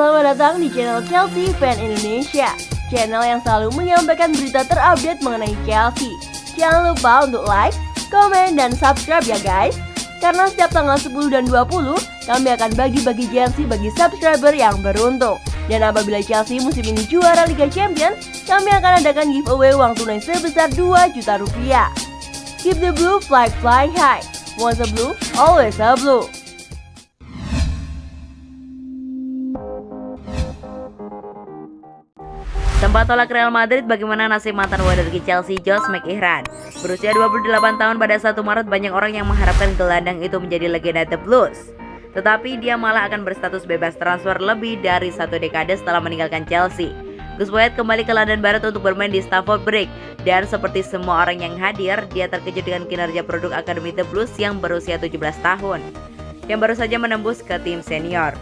selamat datang di channel Chelsea Fan Indonesia, channel yang selalu menyampaikan berita terupdate mengenai Chelsea. Jangan lupa untuk like, komen, dan subscribe ya guys. Karena setiap tanggal 10 dan 20, kami akan bagi-bagi jersey bagi subscriber yang beruntung. Dan apabila Chelsea musim ini juara Liga Champions, kami akan adakan giveaway uang tunai sebesar 2 juta rupiah. Keep the blue flag flying high. Once a blue, always a blue. Sempat tolak Real Madrid, bagaimana nasib mantan wonderkid Chelsea Josh McEachran? Berusia 28 tahun pada 1 Maret, banyak orang yang mengharapkan gelandang itu menjadi legenda The Blues. Tetapi dia malah akan berstatus bebas transfer lebih dari 1 dekade setelah meninggalkan Chelsea. Gus Poyet kembali ke London Barat untuk bermain di Stamford Bridge. Dan seperti semua orang yang hadir, dia terkejut dengan kinerja produk Akademi The Blues yang berusia 17 tahun, yang baru saja menembus ke tim senior.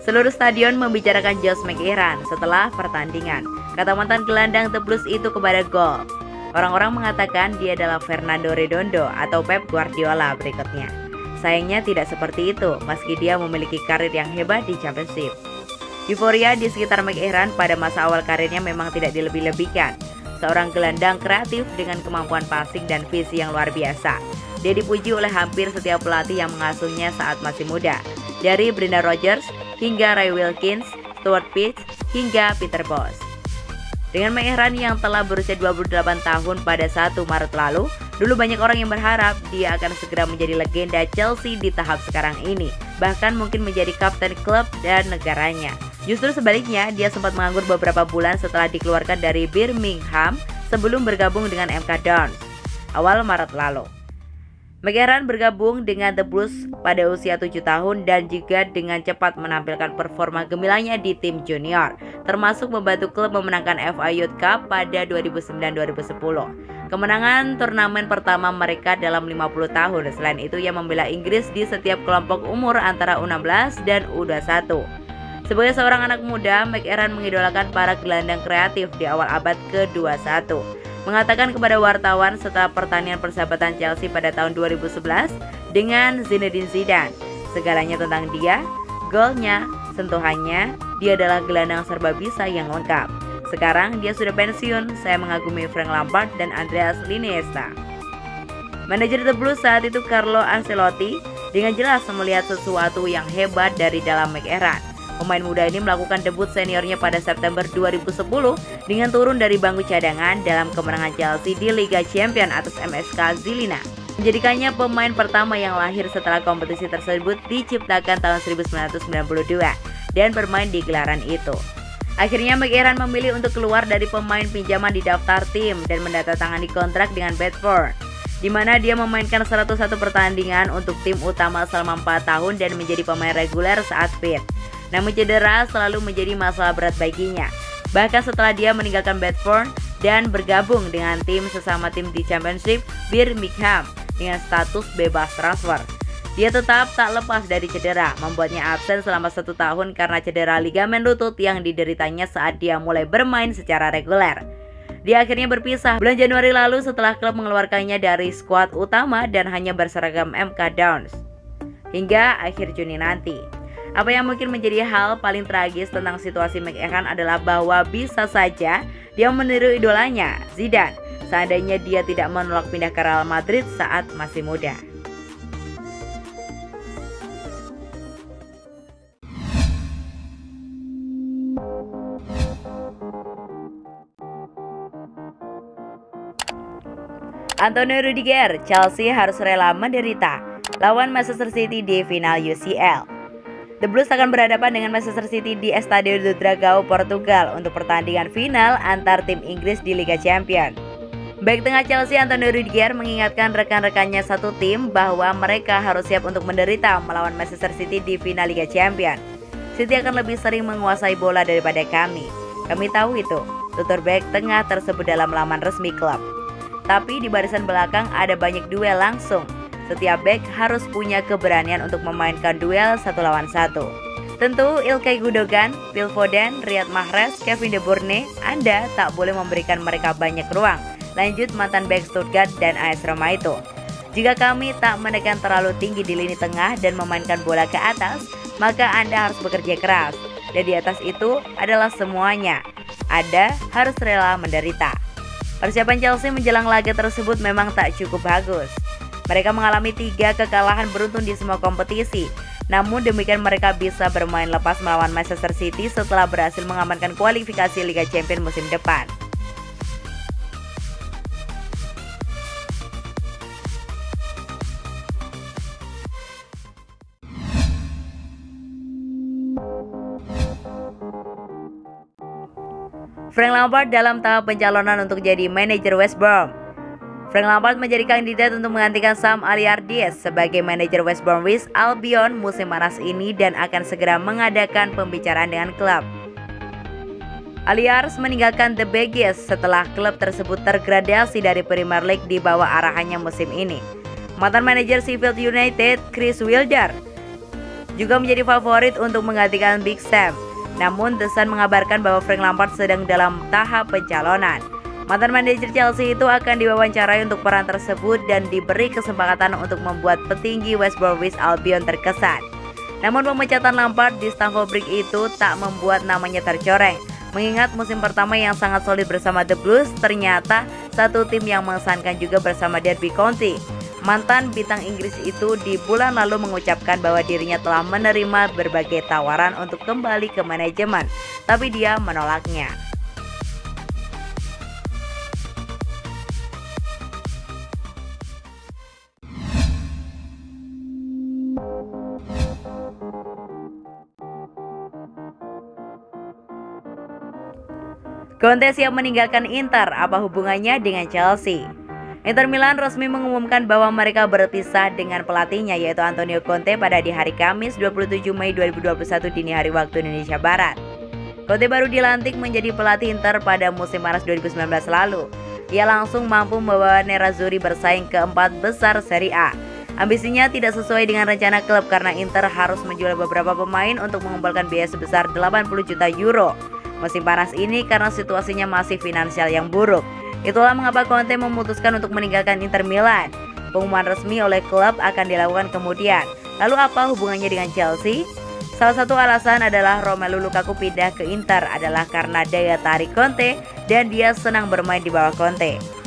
Seluruh stadion membicarakan Josh McEachran setelah pertandingan. Kata mantan gelandang The Blues itu kepada Goal, orang-orang mengatakan dia adalah Fernando Redondo atau Pep Guardiola berikutnya. Sayangnya tidak seperti itu, meski dia memiliki karir yang hebat di Championship. Euforia di sekitar McEachran pada masa awal karirnya memang tidak dilebih-lebihkan. Seorang gelandang kreatif dengan kemampuan passing dan visi yang luar biasa. Dia dipuji oleh hampir setiap pelatih yang mengasuhnya saat masih muda, dari Brendan Rodgers hingga Ray Wilkins, Stuart Pearce hingga Peter Bosz. Dengan McEachran yang telah berusia 28 tahun pada 1 Maret lalu, dulu banyak orang yang berharap dia akan segera menjadi legenda Chelsea di tahap sekarang ini, bahkan mungkin menjadi kapten klub dan negaranya. Justru sebaliknya, dia sempat menganggur beberapa bulan setelah dikeluarkan dari Birmingham sebelum bergabung dengan MK Dons awal Maret lalu. McEachran bergabung dengan The Blues pada usia 7 tahun dan juga dengan cepat menampilkan performa gemilangnya di tim junior, termasuk membantu klub memenangkan FA Youth Cup pada 2009-2010. Kemenangan turnamen pertama mereka dalam 50 tahun. Selain itu, ia membela Inggris di setiap kelompok umur antara U16 dan U21. Sebagai seorang anak muda, McEachran mengidolakan para gelandang kreatif di awal abad ke-21. Mengatakan kepada wartawan setelah pertandingan persahabatan Chelsea pada tahun 2011 dengan Zinedine Zidane, segalanya tentang dia, golnya, sentuhannya, dia adalah gelandang serba bisa yang lengkap. Sekarang dia sudah pensiun, saya mengagumi Frank Lampard dan Andreas Iniesta. Manajer The Blues saat itu Carlo Ancelotti dengan jelas melihat sesuatu yang hebat dari dalam McEachran. Pemain muda ini melakukan debut seniornya pada September 2010 dengan turun dari bangku cadangan dalam kemenangan Chelsea di Liga Champions atas MSK Žilina. Menjadikannya pemain pertama yang lahir setelah kompetisi tersebut diciptakan tahun 1992 dan bermain di gelaran itu. Akhirnya McEachran memilih untuk keluar dari pemain pinjaman di daftar tim dan menandatangani kontrak dengan Bedford, di mana dia memainkan 101 pertandingan untuk tim utama selama 4 tahun dan menjadi pemain reguler saat fit. Namun cedera selalu menjadi masalah berat baginya. Bahkan setelah dia meninggalkan Bedford dan bergabung dengan tim sesama tim di Championship Birmingham dengan status bebas transfer, dia tetap tak lepas dari cedera, membuatnya absen selama 1 tahun karena cedera ligamen lutut yang dideritanya saat dia mulai bermain secara reguler. Dia akhirnya berpisah bulan Januari lalu setelah klub mengeluarkannya dari skuad utama dan hanya berseragam MK Dons hingga akhir Juni nanti. Apa yang mungkin menjadi hal paling tragis tentang situasi McEachran adalah bahwa bisa saja dia meniru idolanya, Zidane, seandainya dia tidak menolak pindah ke Real Madrid saat masih muda. Antonio Rudiger, Chelsea harus rela menderita lawan Manchester City di final UCL. The Blues akan berhadapan dengan Manchester City di Estádio do Dragão, Portugal untuk pertandingan final antar tim Inggris di Liga Champions. Baik tengah Chelsea Antonio Rudiger mengingatkan rekan-rekannya satu tim bahwa mereka harus siap untuk menderita melawan Manchester City di final Liga Champions. City akan lebih sering menguasai bola daripada kami. Kami tahu itu, tutur back tengah tersebut dalam laman resmi klub. Tapi di barisan belakang ada banyak duel langsung. Setiap back harus punya keberanian untuk memainkan duel 1 lawan 1. Tentu Ilkay Gundogan, Phil Foden, Riyad Mahrez, Kevin De Bruyne, Anda tak boleh memberikan mereka banyak ruang. Lanjut mantan back Stuttgart dan AS Roma itu. Jika kami tak menekan terlalu tinggi di lini tengah dan memainkan bola ke atas, maka Anda harus bekerja keras. Dan di atas itu adalah semuanya. Ada harus rela menderita. Persiapan Chelsea menjelang laga tersebut memang tak cukup bagus. Mereka mengalami 3 kekalahan beruntun di semua kompetisi. Namun demikian mereka bisa bermain lepas melawan Manchester City setelah berhasil mengamankan kualifikasi Liga Champions musim depan. Frank Lampard dalam tahap pencalonan untuk jadi manajer West Brom. Frank Lampard menjadi kandidat untuk menggantikan Sam Allardyce sebagai manajer West Bromwich Albion musim panas ini dan akan segera mengadakan pembicaraan dengan klub. Allardyce meninggalkan The Beggars setelah klub tersebut tergradasi dari Premier League di bawah arahannya musim ini. Mantan manajer Sheffield United Chris Wilder juga menjadi favorit untuk menggantikan Big Sam. Namun The Sun mengabarkan bahwa Frank Lampard sedang dalam tahap pencalonan. Mantan manajer Chelsea itu akan diwawancarai untuk peran tersebut dan diberi kesempatan untuk membuat petinggi West Bromwich Albion terkesan. Namun pemecatan Lampard di Stamford Bridge itu tak membuat namanya tercoreng. Mengingat musim pertama yang sangat solid bersama The Blues, ternyata satu tim yang mengesankan juga bersama Derby County. Mantan bintang Inggris itu di bulan lalu mengucapkan bahwa dirinya telah menerima berbagai tawaran untuk kembali ke manajemen, tapi dia menolaknya. Conte siap meninggalkan Inter, apa hubungannya dengan Chelsea? Inter Milan resmi mengumumkan bahwa mereka berpisah dengan pelatihnya yaitu Antonio Conte pada di hari Kamis 27 Mei 2021 dini hari waktu Indonesia Barat. Conte baru dilantik menjadi pelatih Inter pada musim panas 2019 lalu. Ia langsung mampu membawa Nerazzurri bersaing ke 4 besar Serie A. Ambisinya tidak sesuai dengan rencana klub karena Inter harus menjual beberapa pemain untuk mengumpulkan biaya sebesar 80 juta euro musim panas ini karena situasinya masih finansial yang buruk. Itulah mengapa Conte memutuskan untuk meninggalkan Inter Milan. Pengumuman resmi oleh klub akan dilakukan kemudian. Lalu apa hubungannya dengan Chelsea? Salah satu alasan adalah Romelu Lukaku pindah ke Inter adalah karena daya tarik Conte dan dia senang bermain di bawah Conte.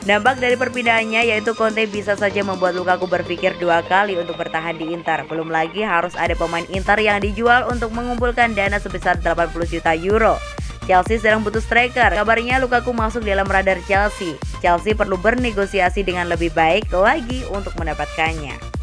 Dampak dari perpindahannya yaitu Conte bisa saja membuat Lukaku berpikir 2 kali untuk bertahan di Inter. Belum lagi harus ada pemain Inter yang dijual untuk mengumpulkan dana sebesar 80 juta euro. Chelsea sedang butuh striker. Kabarnya Lukaku masuk dalam radar Chelsea. Chelsea perlu bernegosiasi dengan lebih baik lagi untuk mendapatkannya.